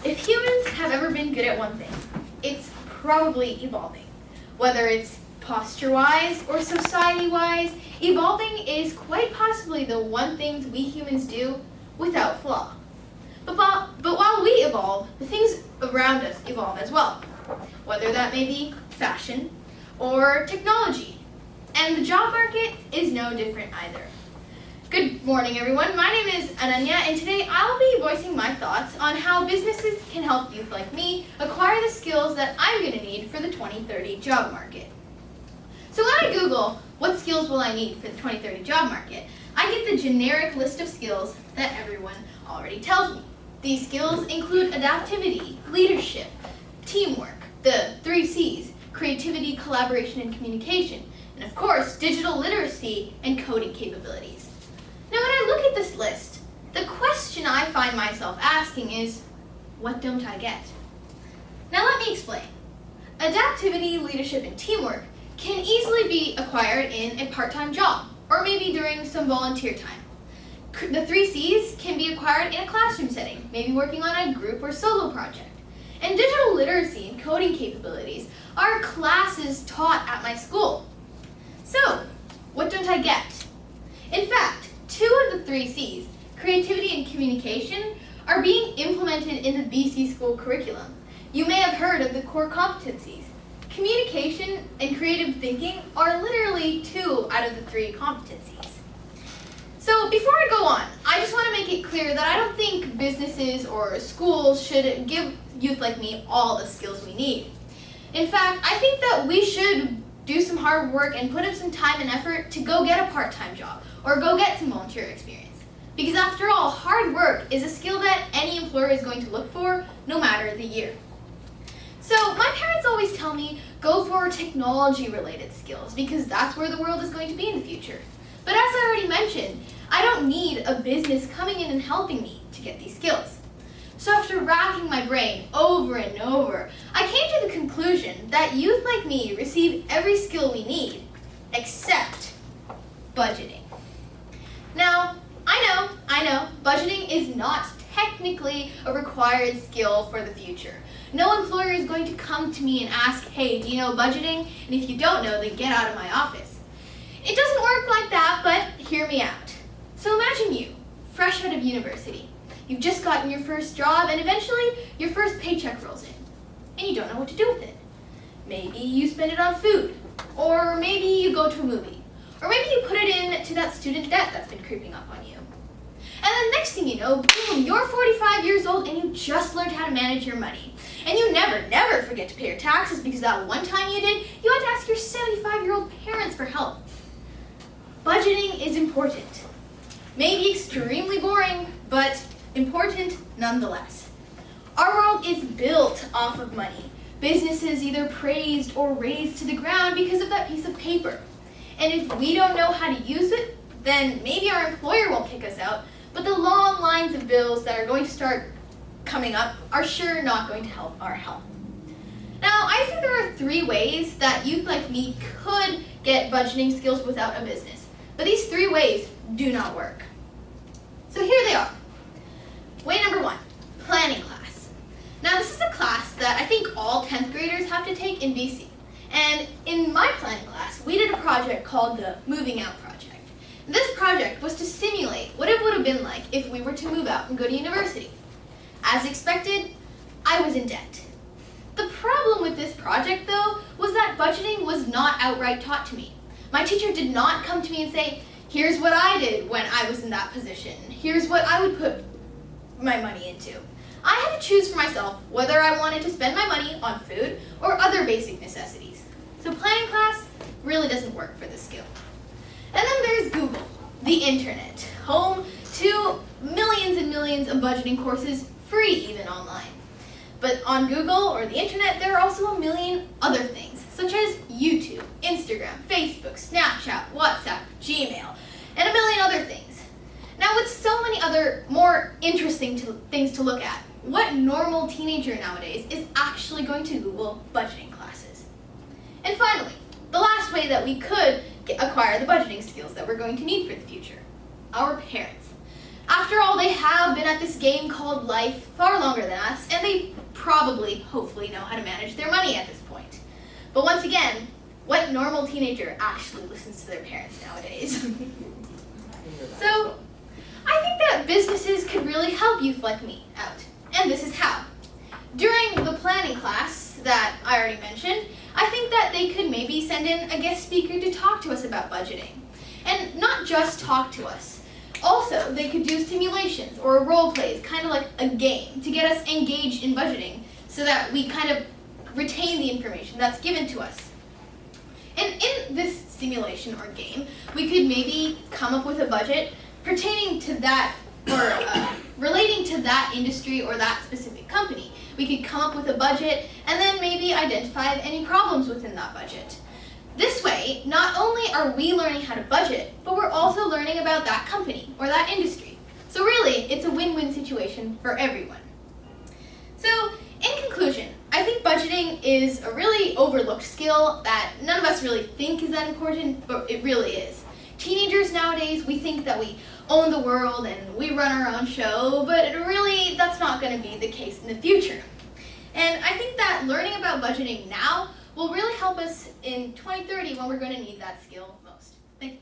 If humans have ever been good at one thing, it's probably evolving. Whether it's posture-wise or society-wise, evolving is quite possibly the one thing we humans do without flaw. But while we evolve, the things around us evolve as well, whether that may be fashion or technology. And the job market is no different either. Good morning, everyone. My name is Ananya, and today I'll be voicing my thoughts on how businesses can help youth like me acquire the skills that I'm going to need for the 2030 job market. So when I Google, what skills will I need for the 2030 job market, I get the generic list of skills that everyone already tells me. These skills include adaptivity, leadership, teamwork, the 3 C's, creativity, collaboration, and communication, and of course, digital literacy and coding capabilities. Now, when I look at this list, the question I find myself asking is, what don't I get? Now, let me explain. Adaptivity, leadership, and teamwork can easily be acquired in a part-time job, or maybe during some volunteer time. The 3 C's can be acquired in a classroom setting, maybe working on a group or solo project. And digital literacy and coding capabilities are classes taught at my school. So, what don't I get? In fact, 2 of the 3 C's, creativity and communication, are being implemented in the BC school curriculum. You may have heard of the core competencies. Communication and creative thinking are literally 2 out of the 3 competencies. So before I go on, I just want to make it clear that I don't think businesses or schools should give youth like me all the skills we need. In fact, I think that we should do some hard work and put in some time and effort to go get a part-time job or go get some volunteer experience. Because after all, hard work is a skill that any employer is going to look for no matter the year. So my parents always tell me, go for technology-related skills because that's where the world is going to be in the future. But as I already mentioned, I don't need a business coming in and helping me to get these skills. So after racking my brain over and over, I came to the conclusion that youth like me receive every skill we need, except budgeting. Now, I know, budgeting is not technically a required skill for the future. No employer is going to come to me and ask, hey, do you know budgeting? And if you don't know, then get out of my office. It doesn't work like that, but hear me out. So imagine you, fresh out of university. You've just gotten your first job, and eventually your first paycheck rolls in, and you don't know what to do with it. Maybe you spend it on food, or maybe you go to a movie, or maybe you put it into that student debt that's been creeping up on you. And then next thing you know, boom, you're 45 years old and you just learned how to manage your money. And you never forget to pay your taxes because that one time you did, you had to ask your 75-year-old parents for help. Budgeting is important. Maybe extremely boring, but important nonetheless. Our world is built off of money. Businesses either praised or razed to the ground because of that piece of paper. And if we don't know how to use it, then maybe our employer won't kick us out, but the long lines of bills that are going to start coming up are sure not going to help our health. Now, I think there are 3 ways that youth like me could get budgeting skills without a business, but these 3 ways do not work. So here they are. Way number 1, planning class. Now, this is a class that I think all 10th graders have to take in BC. And in my planning class, we did a project called the Moving Out Project. This project was to simulate what it would have been like if we were to move out and go to university. As expected, I was in debt. The problem with this project, though, was that budgeting was not outright taught to me. My teacher did not come to me and say, here's what I did when I was in that position. Here's what I would put my money into. I had to choose for myself whether I wanted to spend my money on food or other basic necessities. So planning class really doesn't work for this skill. And then there's Google, the internet, home to millions and millions of budgeting courses, free even online. But on Google or the internet, there are also a million other things, such as YouTube, Instagram, Facebook, Snapchat, WhatsApp, Gmail, and a million other things. Now, with so many other more interesting things to look at, what normal teenager nowadays is actually going to Google budgeting classes? And finally, the last way that we could acquire the budgeting skills that we're going to need for the future, our parents. After all, they have been at this game called life far longer than us, and they probably, hopefully, know how to manage their money at this point. But once again, what normal teenager actually listens to their parents nowadays? So, I think that businesses could really help youth like me out, and this is how. During the planning class that I already mentioned, I think that they could maybe send in a guest speaker to talk to us about budgeting. And not just talk to us. Also, they could do simulations or role plays, kind of like a game, to get us engaged in budgeting so that we kind of retain the information that's given to us. And in this simulation or game, we could maybe come up with a budget pertaining to that or relating to that industry or that specific company. We could come up with a budget and then maybe identify any problems within that budget. This way, not only are we learning how to budget, but we're also learning about that company or that industry. So really, it's a win-win situation for everyone. So, in conclusion, I think budgeting is a really overlooked skill that none of us really think is that important, but it really is. Teenagers nowadays, we think that we own the world and we run our own show, but really that's not going to be the case in the future. And I think that learning about budgeting now will really help us in 2030 when we're going to need that skill most. Thank you.